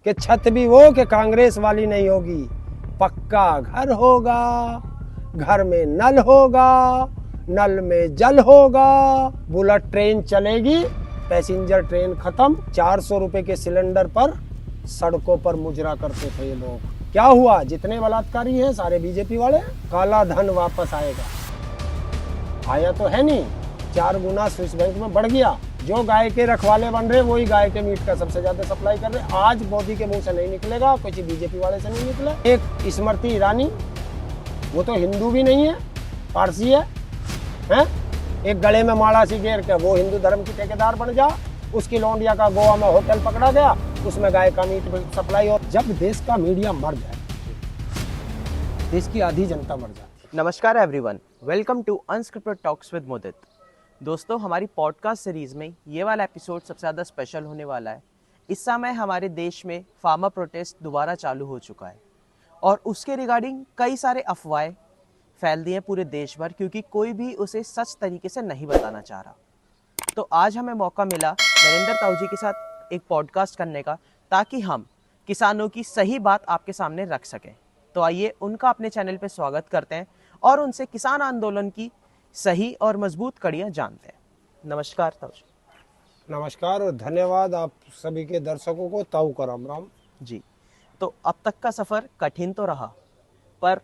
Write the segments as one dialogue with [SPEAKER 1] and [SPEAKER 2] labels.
[SPEAKER 1] कि छत भी वो कि कांग्रेस वाली नहीं होगी, पक्का घर होगा, घर में नल होगा, नल में जल होगा, बुलेट ट्रेन चलेगी, पैसेंजर ट्रेन खत्म। 400 रुपए के सिलेंडर पर सड़कों पर मुजरा करते थे ये लोग। क्या हुआ? जितने बलात्कारी हैं सारे बीजेपी वाले। काला धन वापस आएगा। आया तो है नहीं, 4 गुना स्विस बैंक में बढ़ गया। जो गाय के रखवाले बन रहे वही गाय के मीट का सबसे ज्यादा सप्लाई कर रहे। आज मोदी के मुंह से नहीं निकलेगा, कुछ बीजेपी वाले से नहीं निकला। एक स्मृति ईरानी, वो तो हिंदू भी नहीं है, पारसी है, हैं? एक गले में माला सी घेर के वो हिंदू धर्म की ठेकेदार बन जा। उसकी लौंडिया का गोवा में होटल पकड़ा गया, उसमें गाय का मीट सप्लाई हो। जब देश का मीडिया मर जाए, देश की आधी जनता मर जाती।
[SPEAKER 2] नमस्कार everyone, welcome to unscripted talks with Mudit. दोस्तों, हमारी पॉडकास्ट सीरीज में ये वाला एपिसोड सबसे ज़्यादा स्पेशल होने वाला है। इस समय हमारे देश में फार्मर प्रोटेस्ट दोबारा चालू हो चुका है और उसके रिगार्डिंग कई सारे अफवाहें फैल दी हैं पूरे देश भर, क्योंकि कोई भी उसे सच तरीके से नहीं बताना चाह रहा। तो आज हमें मौका मिला नरेंद्र ताऊ जी के साथ एक पॉडकास्ट करने का, ताकि हम किसानों की सही बात आपके सामने रख सकें। तो आइए उनका अपने चैनल पे स्वागत करते हैं और उनसे किसान आंदोलन की सही और मजबूत कड़ियाँ जानते हैं। नमस्कार ताऊ जी।
[SPEAKER 1] नमस्कार और धन्यवाद आप सभी के दर्शकों को। ताऊ का राम राम
[SPEAKER 2] जी। तो अब तक का सफ़र कठिन तो रहा, पर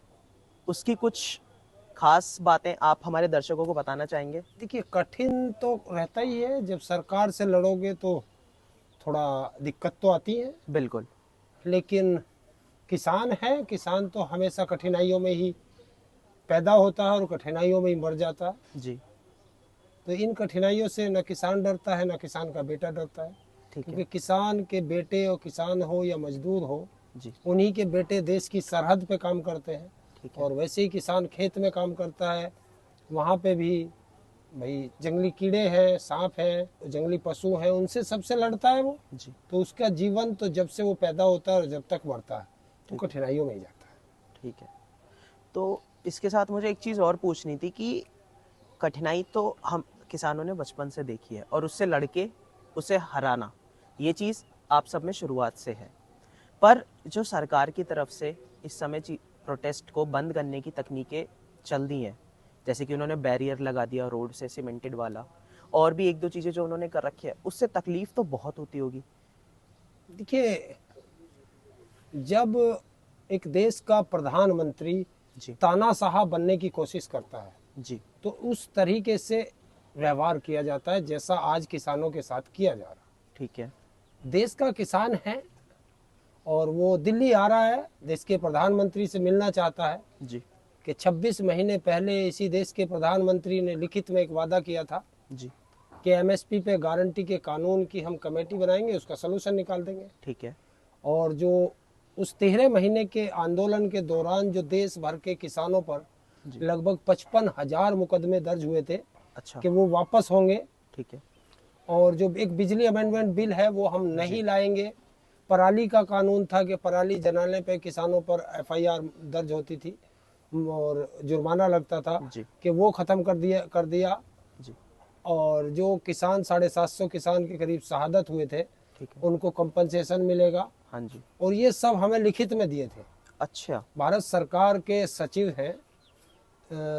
[SPEAKER 2] उसकी कुछ खास बातें आप हमारे दर्शकों को बताना चाहेंगे?
[SPEAKER 1] देखिए, कठिन तो रहता ही है। जब सरकार से लड़ोगे तो थोड़ा दिक्कत तो आती है,
[SPEAKER 2] बिल्कुल।
[SPEAKER 1] लेकिन किसान है, किसान तो हमेशा कठिनाइयों में ही पैदा होता है और कठिनाइयों में ही मर जाता है।
[SPEAKER 2] जी।
[SPEAKER 1] तो इन कठिनाइयों से न किसान डरता है, न किसान का बेटा डरता है।
[SPEAKER 2] ठीक है
[SPEAKER 1] क्योंकि किसान के बेटे, और किसान हो या मजदूर हो,
[SPEAKER 2] जी।
[SPEAKER 1] उन्हीं के बेटे देश की सरहद पे काम करते हैं।
[SPEAKER 2] ठीक है।
[SPEAKER 1] और वैसे ही किसान खेत में काम करता है, वहाँ पे भी भाई जंगली कीड़े हैं, सांप हैं, जंगली पशु हैं, उनसे सबसे लड़ता है वो।
[SPEAKER 2] जी।
[SPEAKER 1] तो उसका जीवन तो जब से वो पैदा होता है और जब तक मरता है तो कठिनाइयों में ही जाता है।
[SPEAKER 2] ठीक है। तो इसके साथ मुझे एक चीज़ और पूछनी थी कि कठिनाई तो हम किसानों ने बचपन से देखी है और उससे लड़के उसे हराना, ये चीज़ आप सब में शुरुआत से है। पर जो सरकार की तरफ से इस समय प्रोटेस्ट को बंद करने की तकनीकें चल दी हैं, जैसे कि उन्होंने बैरियर लगा दिया रोड से सीमेंटेड वाला, और भी एक दो चीज़ें जो उन्होंने कर रखी है, उससे तकलीफ तो बहुत होती होगी।
[SPEAKER 1] देखिए, जब एक देश का प्रधानमंत्री
[SPEAKER 2] जी।
[SPEAKER 1] तानाशाह बनने की कोशिश करता है
[SPEAKER 2] जी।
[SPEAKER 1] तो उस तरीके से व्यवहार किया जाता है जैसा आज किसानों के साथ किया जा रहा।
[SPEAKER 2] ठीक है।
[SPEAKER 1] देश का किसान है और वो दिल्ली आ रहा है, देश के प्रधानमंत्री से मिलना चाहता है।
[SPEAKER 2] जी।
[SPEAKER 1] कि 26 महीने पहले इसी देश के प्रधानमंत्री ने लिखित में एक वादा किया था
[SPEAKER 2] जी।
[SPEAKER 1] कि एमएसपी पे गारंटी के कानून की हम कमेटी बनाएंगे, उसका सलूशन निकाल देंगे।
[SPEAKER 2] ठीक है।
[SPEAKER 1] और जो उस 13 महीने के आंदोलन के दौरान जो देश भर के किसानों पर लगभग 55,000 मुकदमे दर्ज हुए थे,
[SPEAKER 2] अच्छा।
[SPEAKER 1] कि वो वापस होंगे।
[SPEAKER 2] ठीक है।
[SPEAKER 1] और जो एक बिजली अमेंडमेंट बिल है वो हम नहीं लाएंगे। पराली का कानून था कि पराली जलाने पे किसानों पर एफआईआर दर्ज होती थी और जुर्माना लगता था, कि वो खत्म कर दिया
[SPEAKER 2] जी।
[SPEAKER 1] और जो किसान 750 किसान के करीब शहादत हुए थे, उनको कंपनसेशन मिलेगा।
[SPEAKER 2] हाँ जी।
[SPEAKER 1] और ये सब हमें लिखित में दिए थे।
[SPEAKER 2] अच्छा।
[SPEAKER 1] भारत सरकार के सचिव हैं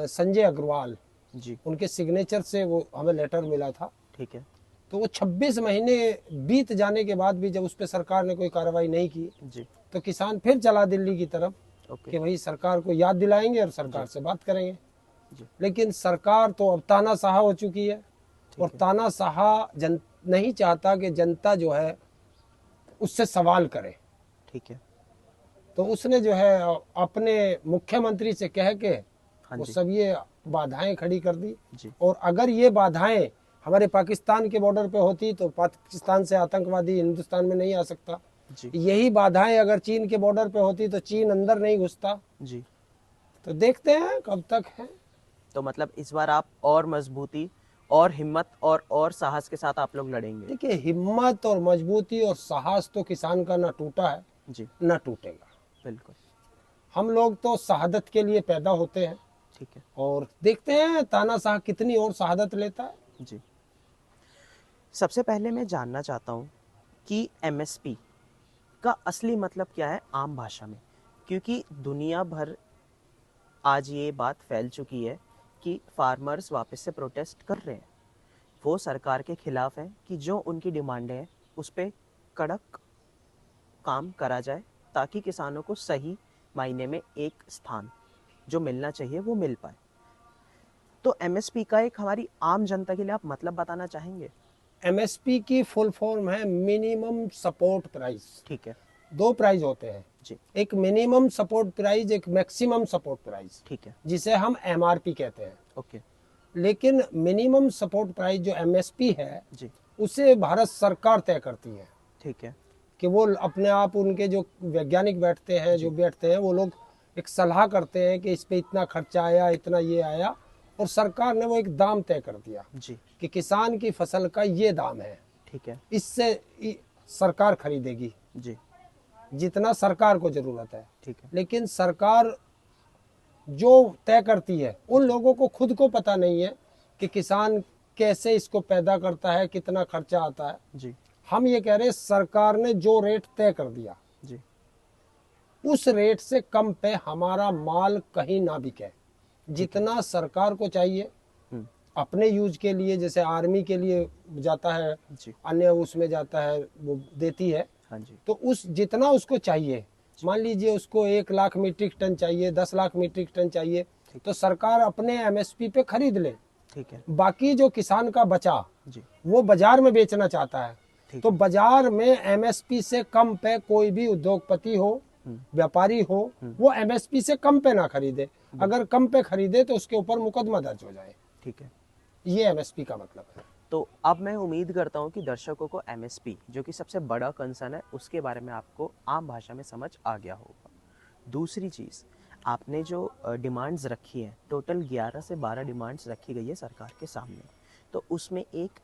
[SPEAKER 1] संजय अग्रवाल
[SPEAKER 2] जी।
[SPEAKER 1] उनके सिग्नेचर से वो हमें लेटर मिला था।
[SPEAKER 2] ठीक है।
[SPEAKER 1] तो वो 26 महीने बीत जाने के बाद भी जब उस पर सरकार ने कोई कार्रवाई नहीं की
[SPEAKER 2] जी।
[SPEAKER 1] तो किसान फिर चला दिल्ली की तरफ, कि भाई सरकार को याद दिलाएंगे और सरकार से बात करेंगे। लेकिन सरकार तो अब तानाशाह हो चुकी है और तानाशाह नहीं चाहता कि जनता जो है उससे सवाल करे।
[SPEAKER 2] ठीक है।
[SPEAKER 1] तो उसने जो है अपने मुख्यमंत्री से कह के वो सब ये बाधाएं खड़ी कर दी। और अगर ये बाधाएं हमारे पाकिस्तान के बॉर्डर पे होती तो पाकिस्तान से आतंकवादी हिंदुस्तान में नहीं आ सकता। यही बाधाएं अगर चीन के बॉर्डर पे होती तो चीन अंदर नहीं घुसता।
[SPEAKER 2] जी।
[SPEAKER 1] तो देखते हैं कब तक है।
[SPEAKER 2] तो मतलब इस बार आप और मजबूती और हिम्मत और साहस के साथ आप लोग लड़ेंगे?
[SPEAKER 1] देखिए, हिम्मत और मजबूती और साहस तो किसान का ना टूटा है
[SPEAKER 2] जी,
[SPEAKER 1] ना टूटेगा।
[SPEAKER 2] बिल्कुल।
[SPEAKER 1] हम लोग तो शहादत के लिए पैदा होते हैं।
[SPEAKER 2] ठीक है।
[SPEAKER 1] और देखते हैं तानाशाह कितनी और शहादत लेता है।
[SPEAKER 2] जी। सबसे पहले मैं जानना चाहता हूँ कि एमएसपी इसका असली मतलब क्या है आम भाषा में, क्योंकि दुनिया भर आज ये बात फैल चुकी है कि फार्मर्स वापस से प्रोटेस्ट कर रहे हैं। वो सरकार के खिलाफ हैं कि जो उनकी डिमांडें हैं उस पर कड़क काम करा जाए, ताकि किसानों को सही मायने में एक स्थान जो मिलना चाहिए वो मिल पाए। तो एमएसपी का एक हमारी आम जनता के लिए आप मतलब बताना चाहेंगे?
[SPEAKER 1] एमएसपी की फुल फॉर्म है मिनिमम सपोर्ट प्राइस।
[SPEAKER 2] ठीक है
[SPEAKER 1] दो प्राइस होते हैं,
[SPEAKER 2] जी,
[SPEAKER 1] एक मिनिमम सपोर्ट प्राइस, एक मैक्सिमम सपोर्ट प्राइस,
[SPEAKER 2] ठीक है,
[SPEAKER 1] जिसे हम एमआरपी कहते हैं।
[SPEAKER 2] ओके
[SPEAKER 1] लेकिन मिनिमम सपोर्ट प्राइस जो एमएसपी है
[SPEAKER 2] जी,
[SPEAKER 1] उसे भारत सरकार तय करती है
[SPEAKER 2] ठीक है,
[SPEAKER 1] कि वो अपने आप, उनके जो वैज्ञानिक बैठते हैं, जो बैठते हैं, वो लोग एक सलाह करते हैं कि इस पे इतना खर्चा आया, इतना ये आया, और सरकार ने वो एक दाम तय कर दिया
[SPEAKER 2] जी,
[SPEAKER 1] कि किसान की फसल का ये दाम है,
[SPEAKER 2] ठीक है,
[SPEAKER 1] इससे सरकार खरीदेगी
[SPEAKER 2] जी,
[SPEAKER 1] जितना सरकार को जरूरत है।
[SPEAKER 2] ठीक है,
[SPEAKER 1] लेकिन सरकार जो तय करती है, उन लोगों को खुद को पता नहीं है कि किसान कैसे इसको पैदा करता है, कितना खर्चा आता है।
[SPEAKER 2] जी,
[SPEAKER 1] हम ये कह रहे हैं सरकार ने जो रेट तय कर दिया,
[SPEAKER 2] जी,
[SPEAKER 1] उस रेट से कम पे हमारा माल कहीं ना बिके। जितना सरकार को चाहिए
[SPEAKER 2] हम्म,
[SPEAKER 1] अपने यूज के लिए, जैसे आर्मी के लिए जाता है,
[SPEAKER 2] जी,
[SPEAKER 1] अन्य उसमें जाता है, वो देती है,
[SPEAKER 2] हाँ जी,
[SPEAKER 1] तो उस जितना उसको चाहिए, मान लीजिए उसको 1 लाख मीट्रिक टन चाहिए, 10 लाख मीट्रिक टन चाहिए, तो सरकार अपने एमएसपी पे खरीद ले।
[SPEAKER 2] ठीक है,
[SPEAKER 1] बाकी जो किसान का बचा
[SPEAKER 2] जी,
[SPEAKER 1] वो बाजार में बेचना चाहता है,
[SPEAKER 2] ठीक
[SPEAKER 1] तो बाजार में एमएसपी से कम पे कोई भी उद्योगपति हो, व्यापारी हो, वो एमएसपी से कम पे ना खरीदे। अगर कम पे खरीदे तो उसके ऊपर मुकदमा दर्ज हो जाए।
[SPEAKER 2] ठीक है।
[SPEAKER 1] ये एमएसपी का मतलब है।
[SPEAKER 2] तो अब मैं उम्मीद करता हूँ कि दर्शकों को एमएसपी जो कि सबसे बड़ा कंसर्न है उसके बारे में आपको आम भाषा में समझ आ गया होगा। दूसरी चीज़, आपने जो डिमांड्स रखी हैं, टोटल 11 से 12 डिमांड्स रखी गई है सरकार के सामने, तो उसमें एक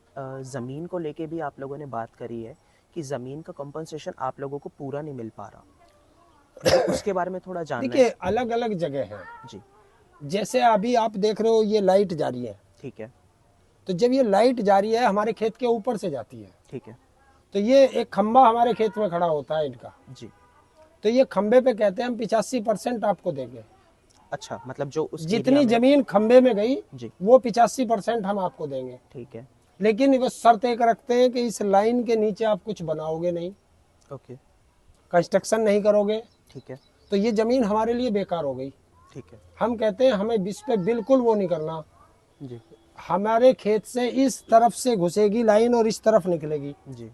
[SPEAKER 2] ज़मीन को लेके भी आप लोगों ने बात करी है कि ज़मीन का कंपनसेशन आप लोगों को पूरा नहीं मिल पा रहा, तो उसके बारे में थोड़ा जानना
[SPEAKER 1] देखिए,
[SPEAKER 2] है।
[SPEAKER 1] अलग अलग जगह है।
[SPEAKER 2] जी,
[SPEAKER 1] जैसे अभी आप देख रहे हो ये लाइट जा रही है,
[SPEAKER 2] ठीक है,
[SPEAKER 1] तो जब ये लाइट जा रही है हमारे खेत के ऊपर से जाती है,
[SPEAKER 2] ठीक है,
[SPEAKER 1] तो ये एक खंबा हमारे खेत में खड़ा होता है इनका,
[SPEAKER 2] जी,
[SPEAKER 1] तो ये खंबे पे कहते हैं हम 85% आपको देंगे।
[SPEAKER 2] अच्छा, मतलब जो उस
[SPEAKER 1] जितनी
[SPEAKER 2] एरिया में,
[SPEAKER 1] जमीन खंबे में गई
[SPEAKER 2] जी,
[SPEAKER 1] वो 85% हम आपको देंगे।
[SPEAKER 2] ठीक है,
[SPEAKER 1] लेकिन वो शर्त एक रखते हैं कि इस लाइन के नीचे आप कुछ बनाओगे नहीं,
[SPEAKER 2] ओके,
[SPEAKER 1] कंस्ट्रक्शन नहीं करोगे,
[SPEAKER 2] ठीक है,
[SPEAKER 1] तो ये जमीन हमारे लिए बेकार हो गई।
[SPEAKER 2] ठीक है,
[SPEAKER 1] हम कहते हैं हमें इस पे बिल्कुल वो नहीं करना,
[SPEAKER 2] जी,
[SPEAKER 1] हमारे खेत से इस तरफ से घुसेगी लाइन और इस तरफ निकलेगी,
[SPEAKER 2] जी,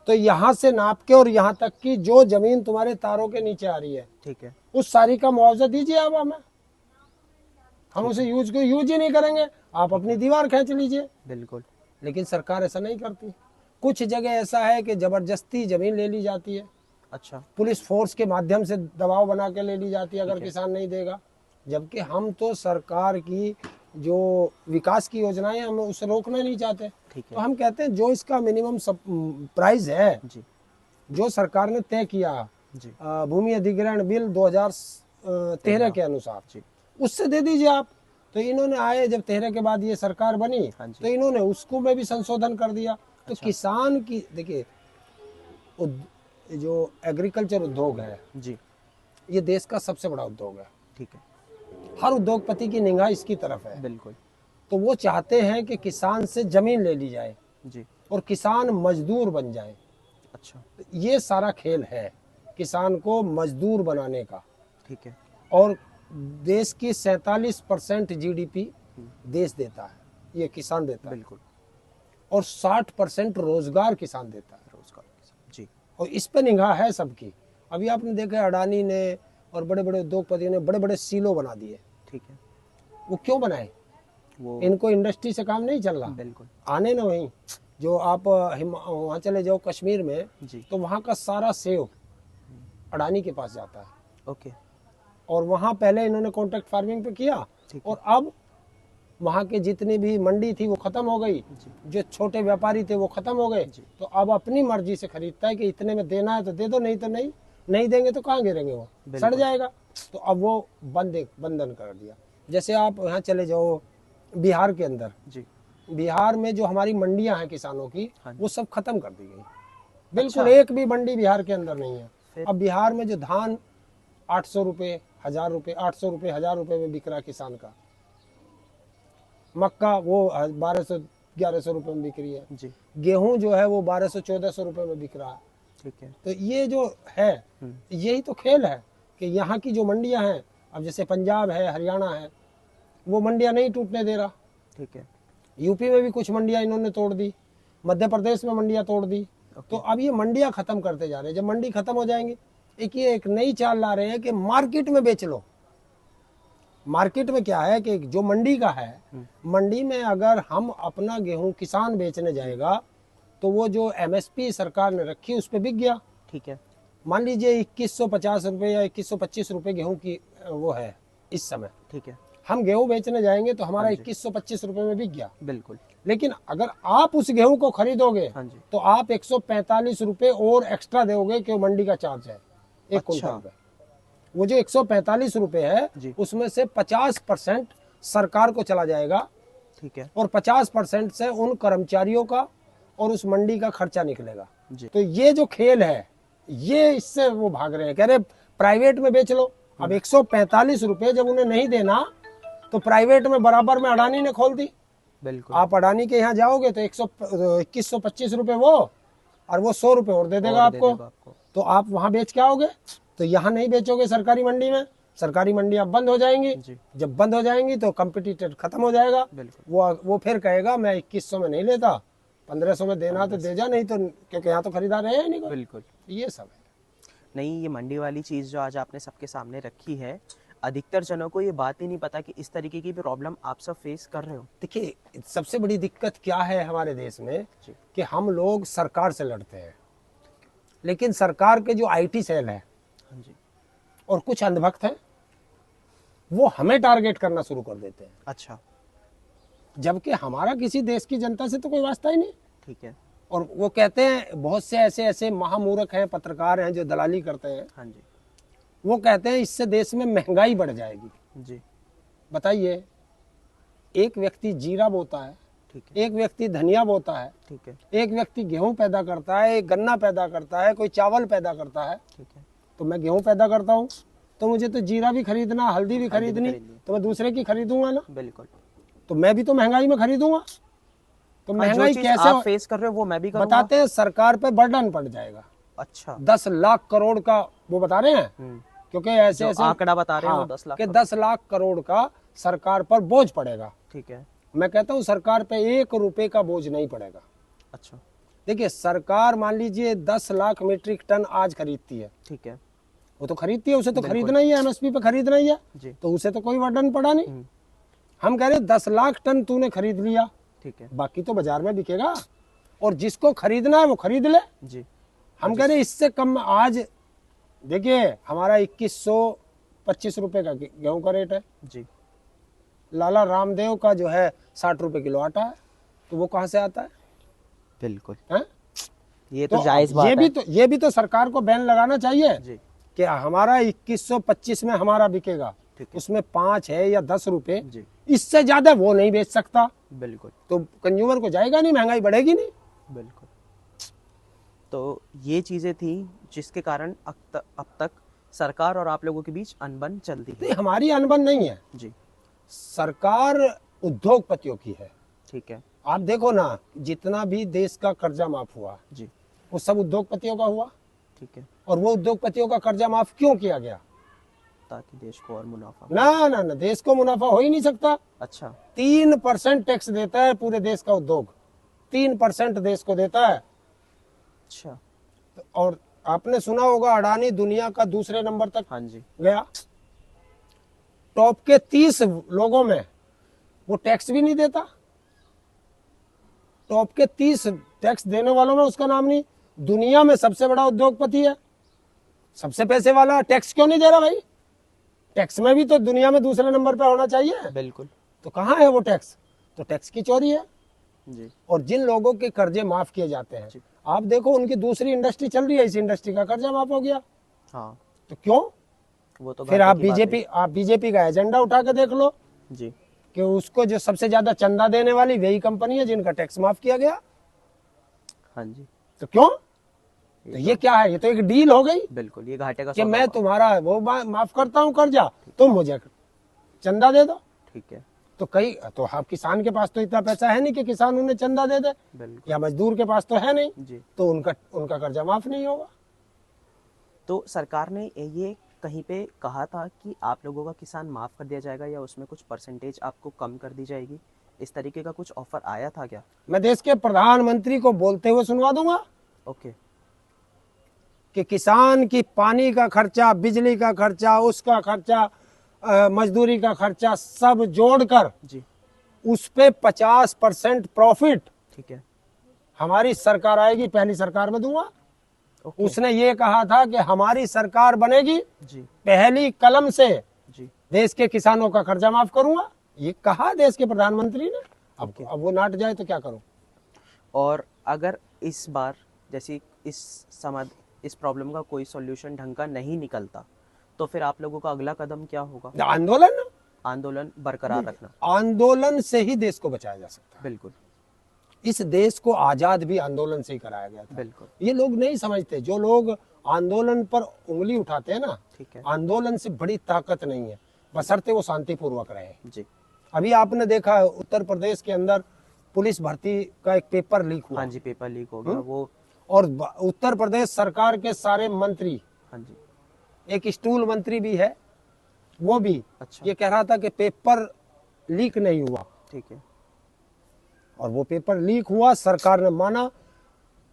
[SPEAKER 1] तो यहाँ से नाप के और यहाँ तक की जो जमीन तुम्हारे तारों के नीचे आ रही है,
[SPEAKER 2] ठीक है,
[SPEAKER 1] उस सारी का मुआवजा दीजिए आप हमें। हम उसे यूज ही नहीं करेंगे, आप अपनी दीवार खींच लीजिए।
[SPEAKER 2] बिल्कुल,
[SPEAKER 1] लेकिन सरकार ऐसा नहीं करती। कुछ जगह ऐसा है कि जबरदस्ती जमीन ले ली जाती है,
[SPEAKER 2] अच्छा,
[SPEAKER 1] पुलिस फोर्स के माध्यम से दबाव बना के ले ली जाती है अगर
[SPEAKER 2] ठीक है।
[SPEAKER 1] किसान नहीं देगा। जबकि हम तो सरकार की जो विकास की योजनाएं हम उसे रोकना नहीं चाहते।
[SPEAKER 2] ठीक
[SPEAKER 1] तो
[SPEAKER 2] है,
[SPEAKER 1] हम कहते हैं जो इसका मिनिमम प्राइस है,
[SPEAKER 2] जी,
[SPEAKER 1] जो सरकार ने तय किया
[SPEAKER 2] जी,
[SPEAKER 1] भूमि अधिग्रहण बिल 2013 के अनुसार,
[SPEAKER 2] जी,
[SPEAKER 1] उससे दे दीजिए आप। तो इन्होंने आए जब 13 के बाद ये सरकार बनी,
[SPEAKER 2] हाँ जी।
[SPEAKER 1] तो इन्होंने उसको में भी संशोधन कर दिया। तो
[SPEAKER 2] अच्छा।
[SPEAKER 1] किसान की, देखिए, जो एग्रीकल्चर उद्योग है
[SPEAKER 2] जी,
[SPEAKER 1] ये देश का सबसे बड़ा उद्योग है।
[SPEAKER 2] ठीक है,
[SPEAKER 1] हर उद्योगपति की निगाह इसकी तरफ है।
[SPEAKER 2] बिल्कुल,
[SPEAKER 1] तो वो चाहते हैं कि किसान से जमीन ले ली जाए
[SPEAKER 2] जी,
[SPEAKER 1] और किसान मजदूर बन जाए।
[SPEAKER 2] अच्छा,
[SPEAKER 1] ये सारा खेल है किसान को मजदूर बनाने का।
[SPEAKER 2] ठीक है,
[SPEAKER 1] और देश की 47% जीडीपी देश देता है, ये किसान देता है।
[SPEAKER 2] बिल्कुल,
[SPEAKER 1] और 60% रोजगार किसान देता है।
[SPEAKER 2] रोजगार के साथ, जी,
[SPEAKER 1] और इस पे निगाह है सबकी। अभी आपने देखा अडानी ने और बड़े बड़े उद्योगपतियों ने बड़े बड़े सीलो बना दिए।
[SPEAKER 2] ठीक है,
[SPEAKER 1] वो क्यों बनाए?
[SPEAKER 2] वो
[SPEAKER 1] इनको इंडस्ट्री से काम नहीं चल रहा।
[SPEAKER 2] बिल्कुल,
[SPEAKER 1] आने ना वहीं, जो आप वहाँ चले जाओ कश्मीर में,
[SPEAKER 2] जी,
[SPEAKER 1] तो वहाँ का सारा सेव अडानी के पास जाता है।
[SPEAKER 2] ओके,
[SPEAKER 1] और वहाँ पहले इन्होंने कॉन्ट्रैक्ट फार्मिंग पे किया,
[SPEAKER 2] ठीक है,
[SPEAKER 1] और अब वहाँ के जितनी भी मंडी थी वो खत्म हो गई,
[SPEAKER 2] जी,
[SPEAKER 1] जो छोटे व्यापारी थे वो खत्म हो गए।
[SPEAKER 2] जी।
[SPEAKER 1] तो अब अपनी मर्जी से खरीदता है कि इतने में देना है तो दे दो, नहीं तो नहीं, नहीं देंगे तो कहाँ गिरेंगे, वो सड़ जाएगा। तो अब वो बंधन कर दिया। जैसे आप यहाँ चले जाओ बिहार के अंदर,
[SPEAKER 2] जी,
[SPEAKER 1] बिहार में जो हमारी मंडियां हैं किसानों की,
[SPEAKER 2] हाँ जी।
[SPEAKER 1] वो सब खत्म कर दी गई। बिल्कुल
[SPEAKER 2] अच्छा।
[SPEAKER 1] एक भी मंडी बिहार के अंदर नहीं है।
[SPEAKER 2] फिर?
[SPEAKER 1] अब बिहार में जो धान 800 रुपये 1000 रुपये 800 रुपये 1000 रुपये में बिक रहा किसान का, मक्का वो 1200 1100 रुपये में बिक रही है,
[SPEAKER 2] जी
[SPEAKER 1] गेहूं जो है वो 1200 1400 रुपये में बिक रहा है।
[SPEAKER 2] ठीक है।
[SPEAKER 1] तो ये जो है यही तो खेल है कि यहाँ की जो मंडियां हैं, अब जैसे पंजाब है हरियाणा है, वो मंडियां नहीं टूटने दे रहा।
[SPEAKER 2] ठीक है।
[SPEAKER 1] यूपी में भी कुछ मंडियां इन्होंने तोड़ दी, मध्य प्रदेश में मंडियां तोड़ दी। तो अब ये मंडियां खत्म करते जा रहे हैं। जब मंडी खत्म हो जाएंगी, एक नई चाल ला रहे हैं कि मार्केट में बेच लो। मार्केट में क्या है कि जो मंडी का है, मंडी में अगर हम अपना गेहूं किसान बेचने जाएगा तो वो जो एमएसपी सरकार ने रखी उस पर बिक गया।
[SPEAKER 2] ठीक है।
[SPEAKER 1] मान लीजिए 2150 रुपये या 2125 रुपये गेहूं की वो है इस समय।
[SPEAKER 2] ठीक है।
[SPEAKER 1] हम गेहूं बेचने जाएंगे तो हमारा 2125 रुपये में बिक गया।
[SPEAKER 2] बिल्कुल।
[SPEAKER 1] लेकिन अगर आप उस गेहूं को खरीदोगे
[SPEAKER 2] हाँ जी।
[SPEAKER 1] तो आप 145 रुपये और एक्स्ट्रा दोगे, क्यों मंडी का चार्ज है एक कुंटल पे। वो जो 145 रुपये है उसमें से 50% सरकार को चला जाएगा।
[SPEAKER 2] ठीक है।
[SPEAKER 1] और 50% से उन कर्मचारियों का और उस मंडी का खर्चा निकलेगा
[SPEAKER 2] जी।
[SPEAKER 1] तो ये जो खेल है, ये इससे वो भाग रहे हैं, कह रहे प्राइवेट में बेच लो। अब 145 रुपये जब उन्हें नहीं देना तो प्राइवेट में बराबर में अडानी ने खोल दी।
[SPEAKER 2] बिल्कुल।
[SPEAKER 1] आप अडानी के यहाँ जाओगे तो 2125 रुपये वो, और वो 100 रुपये और दे देगा आपको। तो आप वहां बेच के आओगे, तो यहाँ नहीं बेचोगे सरकारी मंडी में। सरकारी मंडी अब बंद हो जाएंगी। जब बंद हो जाएंगी तो कंपटीटर खत्म हो जाएगा। वो फिर कहेगा मैं 2100 में नहीं लेता, 1500 में देना तो दे जा, नहीं तो, क्योंकि यहाँ तो खरीदार है नहीं।
[SPEAKER 2] बिल्कुल।
[SPEAKER 1] ये सब है।
[SPEAKER 2] नहीं, ये मंडी वाली चीज़ जो आज आपने सबके सामने रखी है, अधिकतर जनों को ये बात ही नहीं पता कि इस तरीके की भी प्रॉब्लम आप सब फेस कर रहे हो।
[SPEAKER 1] देखिए सबसे बड़ी दिक्कत क्या है हमारे देश में कि हम लोग सरकार से लड़ते हैं, लेकिन सरकार के जो आईटी सेल है और कुछ अंधभक्त हैं वो हमें टारगेट करना शुरू कर देते हैं।
[SPEAKER 2] अच्छा।
[SPEAKER 1] जबकि हमारा किसी देश की जनता से तो कोई वास्ता ही नहीं।
[SPEAKER 2] ठीक है।
[SPEAKER 1] और वो कहते हैं, बहुत से ऐसे महामूर्ख हैं, पत्रकार हैं जो दलाली करते हैं।
[SPEAKER 2] हाँ जी।
[SPEAKER 1] वो कहते हैं इससे देश में महंगाई बढ़ जाएगी।
[SPEAKER 2] जी।
[SPEAKER 1] बताइए, एक व्यक्ति जीरा बोता है, एक व्यक्ति धनिया बोता है,
[SPEAKER 2] ठीक है,
[SPEAKER 1] एक व्यक्ति गेहूं पैदा करता है, एक गन्ना पैदा करता है, कोई चावल पैदा करता है।
[SPEAKER 2] ठीक है।
[SPEAKER 1] तो मैं गेहूं पैदा करता हूँ तो मुझे तो जीरा भी खरीदना, हल्दी भी खरीदनी, तो मैं दूसरे की खरीदूंगा ना।
[SPEAKER 2] बिल्कुल।
[SPEAKER 1] तो मैं भी तो महंगाई में खरीदूंगा। तो महंगाई कैसे
[SPEAKER 2] आप फेस कर रहे हो वो मैं भी करूंगा।
[SPEAKER 1] बताते हैं, सरकार पे बर्डन पड़ जाएगा।
[SPEAKER 2] अच्छा।
[SPEAKER 1] 10 लाख करोड़ का वो बता रहे हैं, क्योंकि ऐसे
[SPEAKER 2] आंकड़ा बता रहे हैं वो 10 लाख
[SPEAKER 1] कि 10 लाख करोड़ का सरकार पर बोझ पड़ेगा।
[SPEAKER 2] ठीक है।
[SPEAKER 1] मैं कहता हूँ सरकार पे 1 रुपए का बोझ नहीं पड़ेगा।
[SPEAKER 2] अच्छा।
[SPEAKER 1] देखिए, सरकार मान लीजिए 10 लाख मीट्रिक टन आज खरीदती है।
[SPEAKER 2] ठीक है।
[SPEAKER 1] वो तो खरीदती है, उसे तो खरीदना ही है, एमएसपी पे खरीदना ही है, तो उसे तो कोई बर्डन पड़ा नहीं। हम कह रहे 10 लाख टन तूने खरीद लिया,
[SPEAKER 2] ठीक है,
[SPEAKER 1] बाकी तो बाजार में बिकेगा, और जिसको खरीदना है वो खरीद ले।
[SPEAKER 2] जी।
[SPEAKER 1] हम कह रहे इससे कम आज देखिए हमारा 2125 रुपए का गेहूं का रेट है
[SPEAKER 2] जी।
[SPEAKER 1] लाला रामदेव का जो है 60 रुपए किलो आटा है, तो वो कहाँ से आता है?
[SPEAKER 2] बिल्कुल
[SPEAKER 1] है?
[SPEAKER 2] ये तो जायज बात है।
[SPEAKER 1] ये भी तो सरकार को बैन लगाना चाहिए
[SPEAKER 2] जी
[SPEAKER 1] कि हमारा 2125 में हमारा बिकेगा, उसमें 5 है या 10 रुपए, इससे ज्यादा वो नहीं बेच सकता।
[SPEAKER 2] बिल्कुल।
[SPEAKER 1] तो कंज्यूमर को जाएगा नहीं, महंगाई बढ़ेगी नहीं।
[SPEAKER 2] बिल्कुल। तो ये चीजें थी जिसके कारण अब तक सरकार और आप लोगों के बीच अनबन चलती है।
[SPEAKER 1] हमारी अनबन नहीं है
[SPEAKER 2] जी,
[SPEAKER 1] सरकार उद्योगपतियों की है।
[SPEAKER 2] ठीक है।
[SPEAKER 1] आप देखो ना, जितना भी देश का कर्जा माफ हुआ
[SPEAKER 2] जी,
[SPEAKER 1] वो सब उद्योगपतियों का हुआ।
[SPEAKER 2] ठीक है।
[SPEAKER 1] और वो उद्योगपतियों का कर्जा माफ क्यों किया गया?
[SPEAKER 2] ताकि देश को और मुनाफा।
[SPEAKER 1] ना, देश को मुनाफा हो ही नहीं सकता।
[SPEAKER 2] अच्छा।
[SPEAKER 1] 3% टैक्स देता है पूरे देश का उद्योग, 3% देश को देता है।
[SPEAKER 2] अच्छा।
[SPEAKER 1] और आपने सुना होगा अडानी दुनिया का दूसरे नंबर तक
[SPEAKER 2] हाँ जी
[SPEAKER 1] गया। टॉप के 30 लोगों में वो टैक्स भी नहीं देता। टॉप के 30 टैक्स देने वालों में उसका नाम नहीं। दुनिया में सबसे बड़ा उद्योगपति है, सबसे पैसे वाला, टैक्स क्यों नहीं दे रहा भाई? टैक्स में भी तो दुनिया में दूसरे नंबर पे होना चाहिए।
[SPEAKER 2] बिल्कुल।
[SPEAKER 1] तो कहाँ है वो टैक्स? तो टैक्स की चोरी है
[SPEAKER 2] जी।
[SPEAKER 1] और जिन लोगों के कर्जे माफ किए जाते हैं, आप देखो उनकी दूसरी इंडस्ट्री चल रही है, इस इंडस्ट्री का कर्जा माफ हो गया।
[SPEAKER 2] हाँ।
[SPEAKER 1] तो क्यों?
[SPEAKER 2] वो तो
[SPEAKER 1] फिर आप बीजेपी का एजेंडा उठा के देख लो
[SPEAKER 2] जी
[SPEAKER 1] कि उसको जो सबसे ज्यादा चंदा देने वाली वही कंपनी है जिनका टैक्स माफ किया गया।
[SPEAKER 2] हाँ जी।
[SPEAKER 1] तो क्यों? तो ये क्या है? ये तो एक डील हो गई
[SPEAKER 2] बिल्कुल, ये घाटे का
[SPEAKER 1] कि
[SPEAKER 2] सौदा
[SPEAKER 1] मैं
[SPEAKER 2] हुआ।
[SPEAKER 1] तुम्हारा वो माफ करता हूँ कर्जा, तुम मुझे चंदा दे दो।
[SPEAKER 2] ठीक है,
[SPEAKER 1] तो कई तो आप किसान के पास तो इतना पैसा है नहीं कि किसान उन्हें चंदा दे दे,
[SPEAKER 2] बिल्कुल
[SPEAKER 1] या मजदूर के पास तो है नहीं,
[SPEAKER 2] जी।
[SPEAKER 1] तो उनका कर्जा माफ नहीं होगा।
[SPEAKER 2] तो सरकार ने ये कहीं पे कहा था कि आप लोगों का किसान माफ़ कर दिया जाएगा या उसमें कुछ परसेंटेज आपको कम कर दी जाएगी, इस तरीके का कुछ ऑफर आया था क्या?
[SPEAKER 1] मैं देश के प्रधानमंत्री को बोलते हुए सुनवा दूंगा
[SPEAKER 2] ओके,
[SPEAKER 1] कि किसान की पानी का खर्चा, बिजली का खर्चा, उसका खर्चा, मजदूरी का खर्चा सब जोड़कर
[SPEAKER 2] जी
[SPEAKER 1] उस पे 50% प्रॉफिट
[SPEAKER 2] ठीक है,
[SPEAKER 1] हमारी सरकार आएगी, पहली सरकार में दूंगा।
[SPEAKER 2] ओके
[SPEAKER 1] उसने ये कहा था कि हमारी सरकार बनेगी,
[SPEAKER 2] जी
[SPEAKER 1] पहली कलम से
[SPEAKER 2] जी
[SPEAKER 1] देश के किसानों का कर्जा माफ करूंगा। ये कहा देश के प्रधानमंत्री ने।
[SPEAKER 2] Okay.
[SPEAKER 1] अब वो नाट जाए तो क्या करूं?
[SPEAKER 2] और अगर इस बार जैसे इस प्रॉब्लम का कोई सॉल्यूशन ढंग का नहीं निकलता तो फिर आप लोगों का अगला कदम क्या होगा?
[SPEAKER 1] आंदोलन।
[SPEAKER 2] आंदोलन बरकरार रखना।
[SPEAKER 1] आंदोलन से ही देश को बचाया जा सकता है।
[SPEAKER 2] बिल्कुल
[SPEAKER 1] इस देश को आजाद भी आंदोलन से ही कराया गया था।
[SPEAKER 2] बिल्कुल,
[SPEAKER 1] ये लोग नहीं समझते। जो लोग आंदोलन पर उंगली उठाते हैं ना,
[SPEAKER 2] ठीक है
[SPEAKER 1] आंदोलन से बड़ी ताकत नहीं है, बशर्ते वो शांतिपूर्वक रहे।
[SPEAKER 2] जी।
[SPEAKER 1] अभी आपने देखा उत्तर प्रदेश के अंदर पुलिस भर्ती का एक पेपर लीक हुआ।
[SPEAKER 2] हाँ जी, पेपर लीक हो गया वो।
[SPEAKER 1] और उत्तर प्रदेश सरकार के सारे मंत्री,
[SPEAKER 2] हाँ जी,
[SPEAKER 1] एक स्टूल मंत्री भी है, वो भी
[SPEAKER 2] अच्छा
[SPEAKER 1] ये कह रहा था कि पेपर लीक नहीं हुआ,
[SPEAKER 2] ठीक है,
[SPEAKER 1] और वो पेपर लीक हुआ। सरकार ने माना,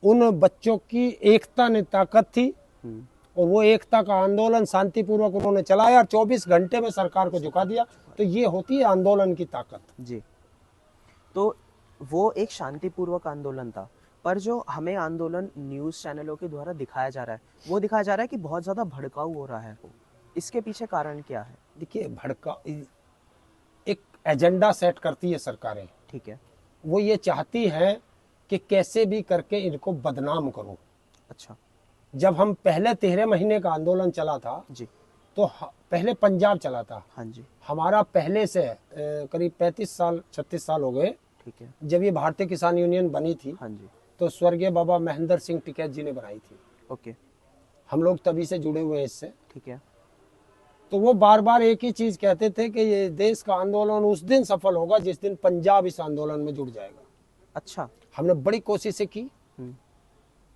[SPEAKER 1] उन बच्चों की एकता ने ताकत थी, और वो एकता का आंदोलन शांतिपूर्वक उन्होंने चलाया और 24 घंटे में सरकार को झुका दिया। तो ये होती है आंदोलन की ताकत
[SPEAKER 2] जी। तो वो एक शांतिपूर्वक आंदोलन था, पर जो हमें आंदोलन न्यूज़ चैनलों के द्वारा दिखाया जा रहा है, वो दिखाया जा रहा है कि बहुत ज़्यादा भड़काऊ हो रहा है वो। इसके पीछे कारण क्या है?
[SPEAKER 1] देखिए, भड़का एक एजेंडा सेट करती है सरकारें।
[SPEAKER 2] ठीक है,
[SPEAKER 1] वो ये चाहती है कि कैसे भी करके इनको बदनाम करो।
[SPEAKER 2] अच्छा
[SPEAKER 1] जब हम पहले 13 महीने का आंदोलन चला था,
[SPEAKER 2] जी,
[SPEAKER 1] तो पहले पंजाब चला था।
[SPEAKER 2] हाँ जी,
[SPEAKER 1] हमारा पहले से करीब 36 साल हो गए।
[SPEAKER 2] ठीक है,
[SPEAKER 1] जब ये भारतीय किसान यूनियन बनी थी,
[SPEAKER 2] हाँ जी,
[SPEAKER 1] तो स्वर्गीय बाबा महेंद्र सिंह टिकैत जी ने बनाई थी।
[SPEAKER 2] ओके,
[SPEAKER 1] हम लोग तभी से जुड़े हुए हैं इससे।
[SPEAKER 2] ठीक है,
[SPEAKER 1] तो वो बार बार एक ही चीज कहते थे कि ये देश का आंदोलन उस दिन सफल होगा जिस दिन पंजाब इस आंदोलन में जुड़ जाएगा।
[SPEAKER 2] अच्छा,
[SPEAKER 1] हमने बड़ी कोशिशें की,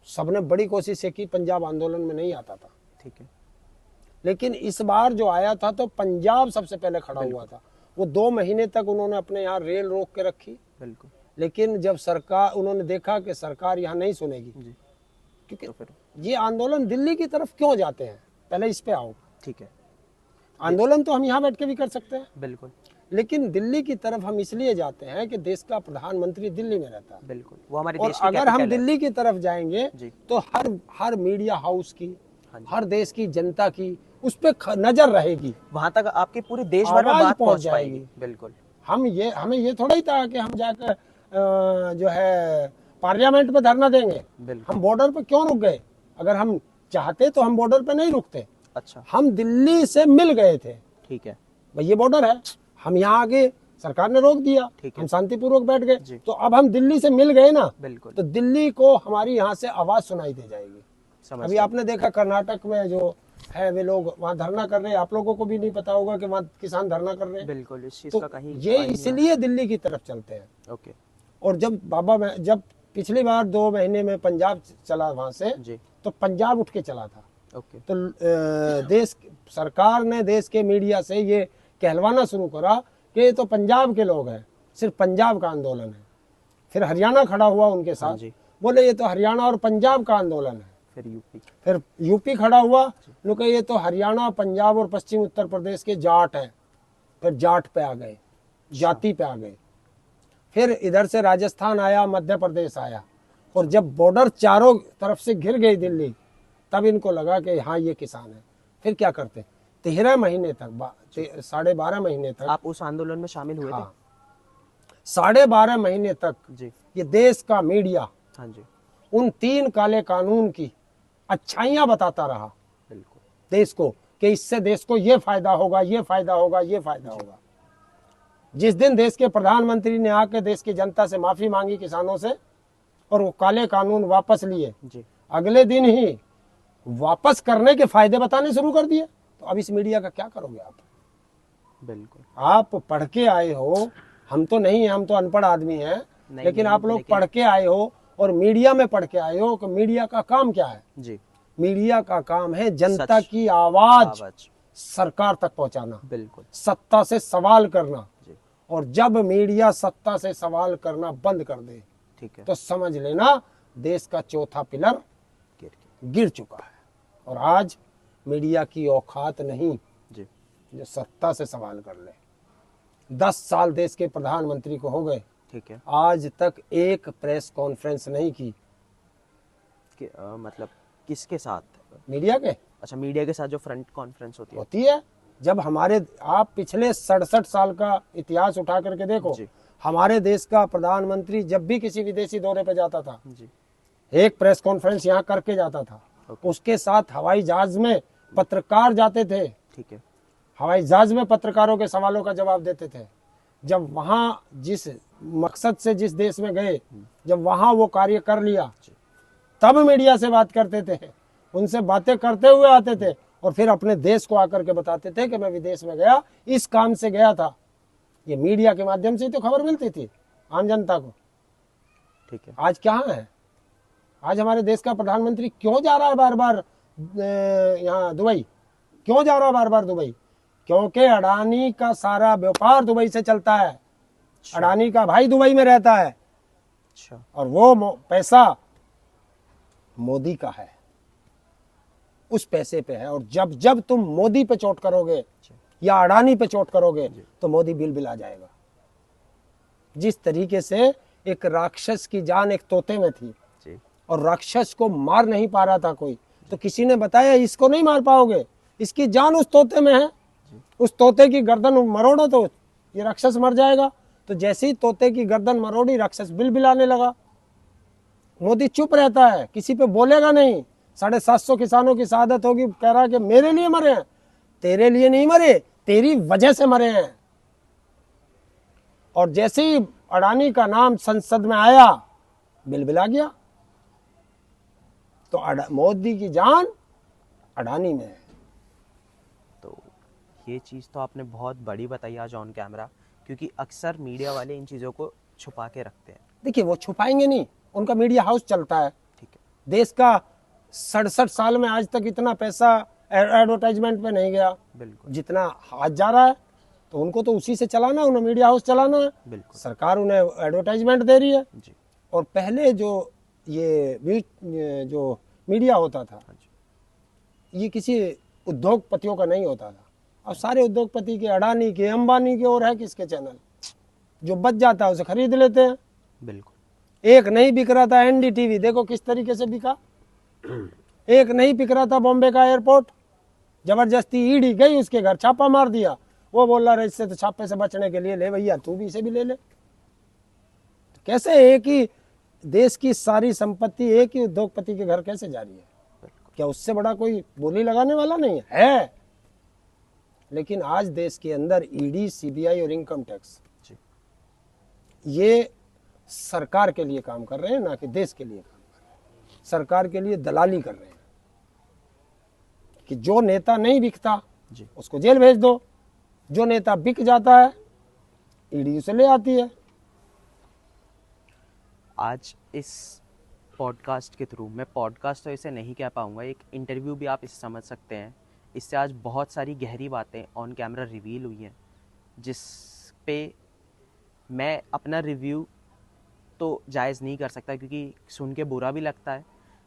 [SPEAKER 1] सबने बड़ी कोशिशें की, पंजाब आंदोलन में नहीं आता था।
[SPEAKER 2] ठीक है,
[SPEAKER 1] लेकिन इस बार जो आया था तो पंजाब सबसे पहले खड़ा हुआ था। वो 2 महीने तक उन्होंने अपने यहाँ रेल रोक के रखी,
[SPEAKER 2] बिल्कुल
[SPEAKER 1] लेकिन जब सरकार, उन्होंने देखा कि सरकार यहाँ नहीं सुनेगी,
[SPEAKER 2] जी,
[SPEAKER 1] क्योंकि
[SPEAKER 2] तो फिर
[SPEAKER 1] ये आंदोलन दिल्ली की तरफ क्यों जाते हैं, पहले इस पे आओ।
[SPEAKER 2] ठीक है,
[SPEAKER 1] आंदोलन तो हम यहाँ बैठ के भी कर सकते हैं,
[SPEAKER 2] बिल्कुल
[SPEAKER 1] लेकिन दिल्ली की तरफ हम इसलिए जाते हैं कि देश का प्रधानमंत्री दिल्ली में रहता है।
[SPEAKER 2] बिल्कुल, वो हमारे
[SPEAKER 1] और
[SPEAKER 2] देश की
[SPEAKER 1] अगर हम
[SPEAKER 2] कैपिटल है।
[SPEAKER 1] दिल्ली की तरफ जाएंगे
[SPEAKER 2] जी।
[SPEAKER 1] तो हर मीडिया हाउस की,
[SPEAKER 2] हाँ जी।
[SPEAKER 1] हर देश की जनता की उस पे नजर रहेगी,
[SPEAKER 2] वहां तक आपके पूरे देश भर में
[SPEAKER 1] आवाज
[SPEAKER 2] बात
[SPEAKER 1] पहुंच
[SPEAKER 2] पहुंच
[SPEAKER 1] जाएगी।
[SPEAKER 2] पाएगी। बिल्कुल,
[SPEAKER 1] हमें ये थोड़ा ही था कि हम जाकर जो है पार्लियामेंट में धरना देंगे।
[SPEAKER 2] बिल्कुल,
[SPEAKER 1] हम बॉर्डर पे क्यों रुक गए? अगर हम चाहते तो हम बॉर्डर पे नहीं रुकते।
[SPEAKER 2] अच्छा,
[SPEAKER 1] हम दिल्ली से मिल गए थे,
[SPEAKER 2] ठीक है,
[SPEAKER 1] भाई ये बॉर्डर है, हम यहाँ आगे, सरकार ने रोक दिया,
[SPEAKER 2] ठीक है।
[SPEAKER 1] हम शांतिपूर्वक बैठ
[SPEAKER 2] जी।
[SPEAKER 1] गए। तो अब हम दिल्ली से मिल गए ना,
[SPEAKER 2] बिल्कुल,
[SPEAKER 1] तो दिल्ली को हमारी यहाँ से आवाज सुनाई दे जाएगी।
[SPEAKER 2] समझ
[SPEAKER 1] अभी
[SPEAKER 2] गया।
[SPEAKER 1] आपने देखा कर्नाटक में जो है वे लोग वहाँ धरना कर रहे हैं, आप लोगों को भी नहीं पता होगा कि वहाँ किसान धरना कर रहे हैं।
[SPEAKER 2] बिल्कुल, इस चीज
[SPEAKER 1] तो
[SPEAKER 2] का कहीं
[SPEAKER 1] ये इसलिए दिल्ली की तरफ चलते हैं।
[SPEAKER 2] ओके,
[SPEAKER 1] और जब पिछली बार 2 महीने में पंजाब चला वहां से,
[SPEAKER 2] जी,
[SPEAKER 1] तो पंजाब उठ के चला था।
[SPEAKER 2] ओके,
[SPEAKER 1] तो सरकार ने देश के मीडिया से ये कहलवाना शुरू करा कि ये तो पंजाब के लोग हैं, सिर्फ पंजाब का आंदोलन है। फिर हरियाणा खड़ा हुआ उनके
[SPEAKER 2] हाँ
[SPEAKER 1] साथ,
[SPEAKER 2] जी,
[SPEAKER 1] बोले ये तो हरियाणा और पंजाब का आंदोलन है।
[SPEAKER 2] फिर यूपी,
[SPEAKER 1] फिर यूपी खड़ा हुआ, लोग ये तो हरियाणा, पंजाब और पश्चिम उत्तर प्रदेश के जाट हैं। फिर जाट पे आ गए, जाति पे आ गए। फिर इधर से राजस्थान आया, मध्य प्रदेश आया, और जब बॉर्डर चारों तरफ से घिर गई दिल्ली, तब इनको लगा कि हाँ ये किसान है। फिर क्या करते, 13 महीने तक, 12.5 महीने तक,
[SPEAKER 2] आप उस आंदोलन में शामिल हुए थे?
[SPEAKER 1] हाँ 12.5 महीने तक
[SPEAKER 2] जी,
[SPEAKER 1] ये देश का मीडिया
[SPEAKER 2] हाँ जी,
[SPEAKER 1] उन 3 काले कानून की अच्छाइयां बताता रहा
[SPEAKER 2] बिल्कुल,
[SPEAKER 1] देश को, कि इससे देश को ये फायदा होगा, ये फायदा होगा, ये फायदा होगा। जिस दिन देश के प्रधानमंत्री ने आकर देश की जनता से माफी मांगी किसानों से, और वो काले कानून वापस लिए,
[SPEAKER 2] जी,
[SPEAKER 1] अगले दिन ही वापस करने के फायदे बताने शुरू कर दिए। तो अब इस मीडिया का क्या करोगे आप?
[SPEAKER 2] बिल्कुल।
[SPEAKER 1] आप पढ़ के आए हो, हम तो नहीं है, हम तो अनपढ़ आदमी हैं, लेकिन आप लोग पढ़ के आए हो और मीडिया में पढ़ के आए हो कि मीडिया का काम क्या है?
[SPEAKER 2] जी।
[SPEAKER 1] मीडिया का काम है जनता की आवाज सरकार तक पहुंचाना,
[SPEAKER 2] बिल्कुल,
[SPEAKER 1] सत्ता से सवाल करना।
[SPEAKER 2] जी।
[SPEAKER 1] और जब मीडिया सत्ता से सवाल करना बंद कर दे,
[SPEAKER 2] ठीक है,
[SPEAKER 1] तो समझ लेना देश का चौथा पिलर गिर चुका है। और आज मीडिया की औकात नहीं
[SPEAKER 2] जी।
[SPEAKER 1] जो सत्ता से सवाल कर ले। 10 साल देश के प्रधानमंत्री को हो गए,
[SPEAKER 2] ठीक है,
[SPEAKER 1] आज तक एक प्रेस कॉन्फ्रेंस नहीं की।
[SPEAKER 2] मतलब किसके साथ?
[SPEAKER 1] मीडिया के।
[SPEAKER 2] अच्छा, मीडिया के साथ जो फ्रंट कॉन्फ्रेंस होती है।
[SPEAKER 1] जब हमारे, आप पिछले 67 साल का इतिहास उठा करके देखो, हमारे देश का प्रधानमंत्री जब भी किसी विदेशी दौरे पे जाता था
[SPEAKER 2] जी,
[SPEAKER 1] एक प्रेस कॉन्फ्रेंस यहाँ करके जाता था। उसके साथ हवाई जहाज में पत्रकार जाते थे,
[SPEAKER 2] ठीक है,
[SPEAKER 1] हवाई जहाज में पत्रकारों के सवालों का जवाब देते थे। जब वहाँ जिस मकसद से जिस देश में गए, जब वहाँ वो कार्य कर लिया, तब मीडिया से बात करते थे, उनसे बातें करते हुए आते थे और फिर अपने देश को आकर के बताते थे कि मैं विदेश में गया, इस काम से गया था। ये मीडिया के माध्यम से तो खबर मिलती थी आम जनता को।
[SPEAKER 2] ठीक है।
[SPEAKER 1] आज क्या है? आज हमारे देश का प्रधानमंत्री क्यों जा रहा है बार बार यहाँ दुबई? क्यों जा रहा है बार बार दुबई? क्योंकि अडानी का सारा व्यापार दुबई से चलता है। अडानी का भाई दुबई में रहता है।
[SPEAKER 2] अच्छा।
[SPEAKER 1] और वो पैसा मोदी का है, उस पैसे पे है। और जब जब तुम मोदी पे चोट करोगे या अडानी पे चोट करोगे तो मोदी बिल बिल आ जाएगा। जिस तरीके से एक राक्षस की जान एक तोते में थी और राक्षस को मार नहीं पा रहा था कोई, तो किसी ने बताया इसको नहीं मार पाओगे, इसकी जान उस तोते में है, उस तोते की गर्दन मरोड़ो तो ये राक्षस मर जाएगा। तो जैसे ही तोते की गर्दन मरोड़ी, राक्षस बिल बिलाने लगा। मोदी चुप रहता है, किसी पे बोलेगा नहीं। 750 किसानों की शहादत होगी, कह रहा है कि मेरे लिए मरे हैं। तेरे लिए नहीं मरे, तेरी वजह से मरे हैं। और जैसे ही अडानी का नाम संसद में आया, बिल बिला गया। तो मोदी की जान अडानी में है।
[SPEAKER 2] तो ये चीज़ तो आपने बहुत बड़ी बताई आज ऑन कैमरा, क्योंकि अक्सर मीडिया वाले इन चीज़ों को छुपा के रखते हैं।
[SPEAKER 1] देखिए, वो छुपाएंगे नहीं, उनका मीडिया हाउस चलता है।
[SPEAKER 2] ठीक है।
[SPEAKER 1] देश का 67 साल में आज तक इतना पैसा एडवर्टाइजमेंट पे नहीं गया।
[SPEAKER 2] बिल्कुल।
[SPEAKER 1] जितना आज जा रहा है, तो उनको तो उसी से चलाना है, उन्हें मीडिया हाउस चलाना है।
[SPEAKER 2] बिल्कुल।
[SPEAKER 1] सरकार उन्हें एडवर्टाइजमेंट दे रही है।
[SPEAKER 2] जी।
[SPEAKER 1] और पहले जो ये जो मीडिया होता था, ये किसी उद्योगपतियों का नहीं होता था। अब सारे उद्योगपति के, अडानी के, अंबानी के, और है किसके चैनल, जो बच जाता है उसे खरीद लेते हैं।
[SPEAKER 2] बिल्कुल।
[SPEAKER 1] एक नहीं बिक रहा था एनडीटीवी, देखो किस तरीके से बिका। एक नहीं बिक रहा था बॉम्बे का एयरपोर्ट, जबरदस्ती ईडी गई उसके घर, छापा मार दिया। वो बोल रहा है इससे तो छापे से बचने के लिए ले भैया, तू भी इसे भी ले ले। तो कैसे एक ही देश की सारी संपत्ति एक ही उद्योगपति के घर कैसे जा रही है? क्या उससे बड़ा कोई बोली लगाने वाला नहीं है? लेकिन आज देश के अंदर ईडी, सीबीआई और इनकम टैक्स ये सरकार के लिए काम कर रहे हैं, ना कि देश के लिए काम कर रहे हैं। सरकार के लिए दलाली कर रहे हैं कि जो नेता नहीं बिकता उसको जेल भेज दो, जो नेता बिक जाता है ईडी उसे ले आती है।
[SPEAKER 2] आज इस पॉडकास्ट के थ्रू, मैं पॉडकास्ट तो इसे नहीं कह पाऊँगा, एक इंटरव्यू भी आप इसे समझ सकते हैं, इससे आज बहुत सारी गहरी बातें ऑन कैमरा रिवील हुई हैं, जिस पे मैं अपना रिव्यू तो जायज़ नहीं कर सकता क्योंकि सुन के बुरा भी लगता है।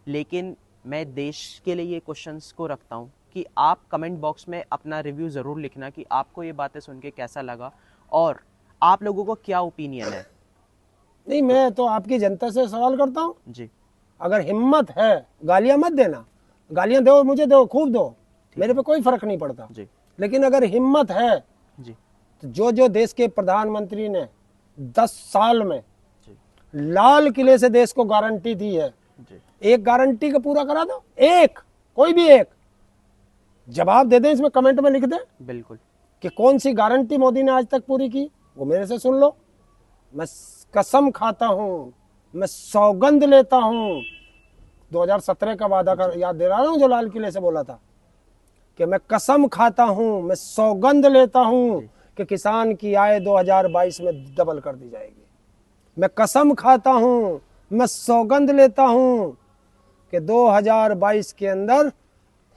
[SPEAKER 2] लेकिन मैं देश के लिए ये क्वेश्चंस को रखता हूँ कि आप कमेंट बॉक्स में अपना रिव्यू ज़रूर लिखना कि आपको ये बातें सुन के कैसा लगा और आप लोगों को क्या ओपिनियन है।
[SPEAKER 1] नहीं, मैं तो आपकी जनता से सवाल करता हूँ
[SPEAKER 2] जी।
[SPEAKER 1] अगर हिम्मत है, गालियां मत देना, गालियां दो मुझे, दो खूब दो, मेरे पे कोई फर्क नहीं पड़ता
[SPEAKER 2] जी।
[SPEAKER 1] लेकिन अगर हिम्मत है
[SPEAKER 2] जी,
[SPEAKER 1] तो जो देश के प्रधानमंत्री ने 10 साल में लाल किले से देश को गारंटी दी है
[SPEAKER 2] जी,
[SPEAKER 1] एक गारंटी को पूरा करा दो। एक, कोई भी एक जवाब दे दें, इसमें कमेंट में लिख दें
[SPEAKER 2] बिल्कुल
[SPEAKER 1] कि कौन सी गारंटी मोदी ने आज तक पूरी की, वो मेरे से सुन लो। मैं कसम खाता हूं, मैं सौगंध लेता हूं 2017 का वादा कर याद दे रहा हूँ, जो लाल किले से बोला था कि मैं कसम खाता हूं, मैं सौगंध लेता हूं कि किसान की आय 2022 में डबल कर दी जाएगी। मैं कसम खाता हूं, मैं सौगंध लेता हूं कि 2022 के अंदर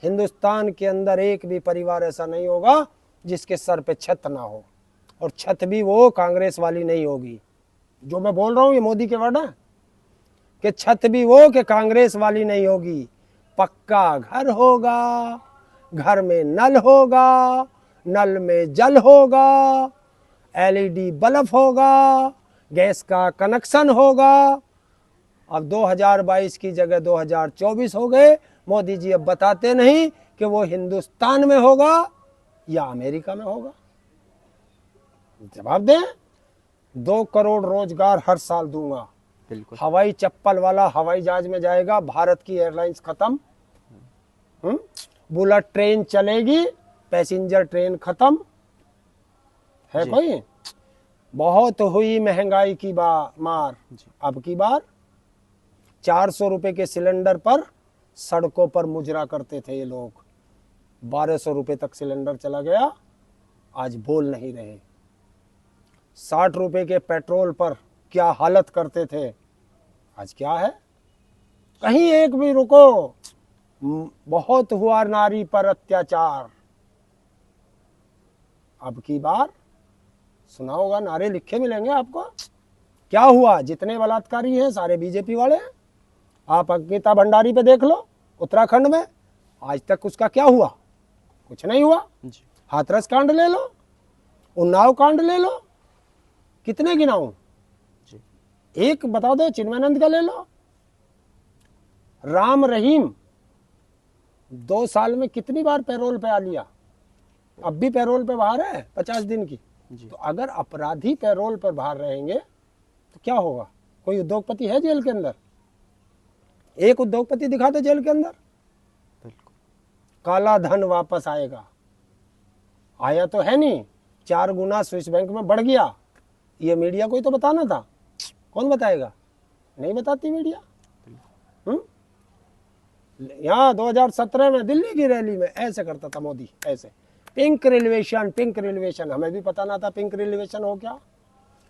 [SPEAKER 1] हिंदुस्तान के अंदर एक भी परिवार ऐसा नहीं होगा जिसके सर पे छत ना हो, और छत भी वो कांग्रेस वाली नहीं होगी। जो मैं बोल रहा हूं ये मोदी के वर्ड है कि छत भी वो कि कांग्रेस वाली नहीं होगी। पक्का घर होगा, घर में नल होगा, नल में जल होगा, एलईडी बल्ब होगा, गैस का कनेक्शन होगा। अब 2022 की जगह 2024 हो गए। मोदी जी अब बताते नहीं कि वो हिंदुस्तान में होगा या अमेरिका में होगा। जवाब दें। 2 करोड़ रोजगार हर साल दूंगा।
[SPEAKER 2] बिल्कुल।
[SPEAKER 1] हवाई चप्पल वाला हवाई जहाज में जाएगा, भारत की एयरलाइंस खत्म। बुलेट ट्रेन चलेगी, पैसेंजर ट्रेन खत्म है। कोई बहुत हुई महंगाई की मार। अब की बार 400 रुपए के सिलेंडर पर सड़कों पर मुजरा करते थे ये लोग। 1200 रुपए तक सिलेंडर चला गया, आज बोल नहीं रहे। 60 रुपए के पेट्रोल पर क्या हालत करते थे, आज क्या है। कहीं एक भी रुको। बहुत हुआ नारी पर अत्याचार। अब की बार सुना होगा, नारे लिखे मिलेंगे आपको। क्या हुआ, जितने बलात्कारी हैं सारे बीजेपी वाले हैं। आप अंकिता भंडारी पे देख लो, उत्तराखंड में आज तक उसका क्या हुआ, कुछ नहीं हुआ। हाथरस कांड ले लो, उन्नाव कांड ले लो, कितने गिनाऊं, एक बता दो। चिन्मयानंद का ले लो। राम रहीम 2 साल में कितनी बार पैरोल पे आ लिया, अब भी पैरोल पे बाहर है 50 दिन की। तो अगर अपराधी पैरोल पर बाहर रहेंगे तो क्या होगा। कोई उद्योगपति है जेल के अंदर, एक उद्योगपति दिखा दो जेल के अंदर। काला धन वापस आएगा, आया तो है नहीं, 4 गुना स्विस बैंक में बढ़ गया। ये मीडिया को ही तो बताना था, कौन बताएगा, नहीं बताती मीडिया। यहाँ 2017 में दिल्ली की रैली में ऐसे करता था मोदी, ऐसे पिंक रिजर्वेशन, पिंक रिजर्वेशन। हमें भी पता ना था पिंक रिजर्वेशन हो क्या।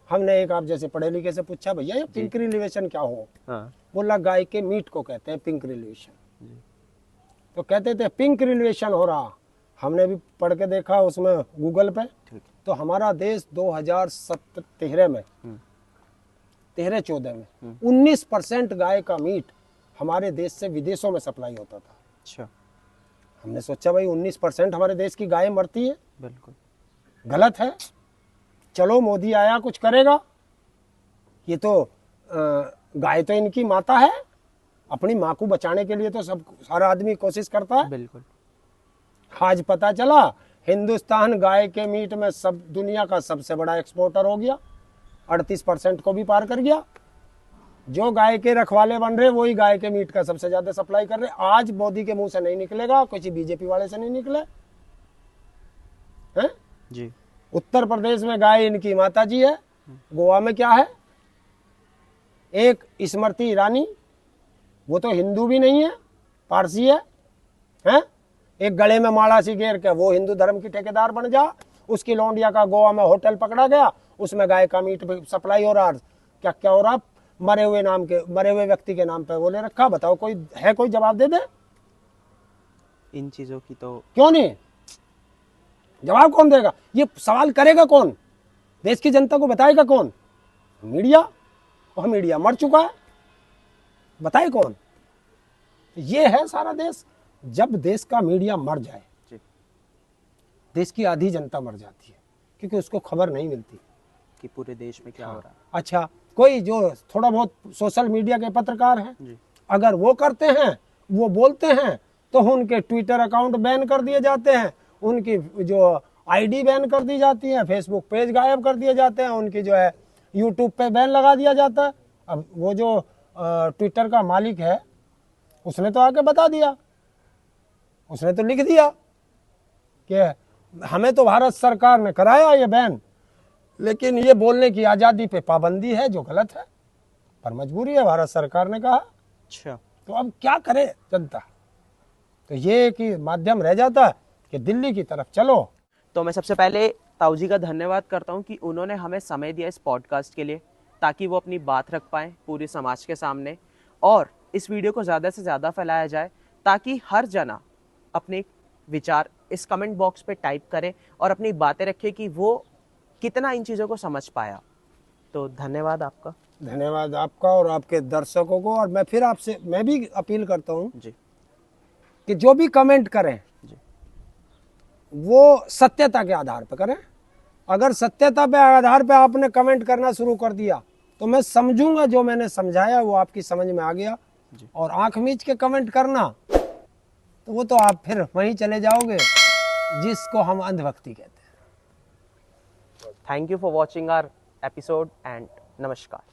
[SPEAKER 1] हमने एक आप जैसे पढ़े लिखे से पूछा, भैया ये पिंक रिजर्वेशन क्या हो। बोला गाय के मीट को कहते हैं पिंक रिजर्वेशन। तो कहते थे पिंक रिजर्वेशन हो रहा। हमने भी पढ़ के देखा उसमें गूगल पे। तो हमारा देश 2013 में 13-14 में 19% गाय का मीट हमारे देश से विदेशों में सप्लाई होता था।
[SPEAKER 2] अच्छा।
[SPEAKER 1] हमने सोचा भाई 19% हमारे देश की गाय मरती है,
[SPEAKER 2] बिल्कुल
[SPEAKER 1] गलत है। चलो मोदी आया कुछ करेगा। ये तो गाय तो इनकी माता है, अपनी माँ को बचाने के लिए तो सारा आदमी कोशिश करता है।
[SPEAKER 2] बिल्कुल।
[SPEAKER 1] आज पता चला हिंदुस्तान गाय के मीट में सब दुनिया का सबसे बड़ा एक्सपोर्टर हो गया, 38% को भी पार कर गया। जो गाय के रखवाले बन रहे वही गाय के मीट का सबसे ज्यादा सप्लाई कर रहे। आज मोदी के मुंह से नहीं निकलेगा, कुछ बीजेपी वाले से नहीं निकले हैं
[SPEAKER 2] जी।
[SPEAKER 1] उत्तर प्रदेश में गाय इनकी माता जी है। गोवा में क्या है, एक स्मृति ईरानी, वो तो हिंदू भी नहीं है, पारसी है, हैं? एक गले में माला सी घेर के वो हिंदू धर्म की ठेकेदार बन जा। उसकी लौंडिया का गोवा में होटल पकड़ा गया, उसमें गाय का मीट सप्लाई हो रहा। क्या क्या हो रहा, मरे हुए व्यक्ति के नाम पे वो ले रखा। बताओ कोई है, कोई जवाब दे दे।
[SPEAKER 2] इन चीजों की तो
[SPEAKER 1] क्यों नहीं, जवाब कौन देगा, ये सवाल करेगा कौन, देश की जनता को बताएगा कौन, मीडिया। और मीडिया मर चुका है, बताए कौन। ये है सारा देश। जब देश का मीडिया मर जाए, देश की आधी जनता मर जाती है, क्योंकि उसको खबर नहीं मिलती
[SPEAKER 2] कि पूरे देश में क्या हो रहा है।
[SPEAKER 1] अच्छा, कोई जो थोड़ा बहुत सोशल मीडिया के पत्रकार हैं
[SPEAKER 2] जी।
[SPEAKER 1] अगर वो करते हैं, वो बोलते हैं, तो उनके ट्विटर अकाउंट बैन कर दिए जाते हैं, उनकी जो आईडी बैन कर दी जाती है, फेसबुक पेज गायब कर दिए जाते हैं, उनकी जो है यूट्यूब पे बैन लगा दिया जाता है। अब वो जो ट्विटर का मालिक है उसने तो आके बता दिया, उसने तो लिख दिया कि हमें तो भारत सरकार ने कराया ये बैन, लेकिन ये बोलने की आज़ादी पे पाबंदी है जो गलत है, पर मजबूरी है, भारत सरकार ने कहा।
[SPEAKER 2] अच्छा।
[SPEAKER 1] तो अब क्या करे जनता? तो ये कि माध्यम रह जाता है कि दिल्ली की तरफ चलो।
[SPEAKER 2] तो मैं सबसे पहले ताऊ जी का धन्यवाद करता हूँ कि उन्होंने हमें समय दिया इस पॉडकास्ट के लिए, ताकि वो अपनी बात रख पाएँ पूरे समाज के सामने, और इस वीडियो को ज़्यादा से ज़्यादा फैलाया जाए ताकि हर जना अपने विचार इस कमेंट बॉक्स पे टाइप करे और अपनी बातें रखे कि वो कितना इन चीज़ों को समझ पाया। तो धन्यवाद आपका।
[SPEAKER 1] धन्यवाद आपका और आपके दर्शकों को। और मैं फिर आपसे मैं भी अपील करता हूँ
[SPEAKER 2] जी
[SPEAKER 1] कि जो भी कमेंट करें
[SPEAKER 2] जी
[SPEAKER 1] वो सत्यता के आधार पर करें। अगर सत्यता पे आधार पे आपने कमेंट करना शुरू कर दिया तो मैं समझूंगा जो मैंने समझाया वो आपकी समझ में आ गया।
[SPEAKER 2] जी।
[SPEAKER 1] और आंख मीच के कमेंट करना तो वो तो आप फिर वहीं चले जाओगे जिसको हम अंधभक्ति कहते हैं।
[SPEAKER 2] Thank you for watching our episode and नमस्कार।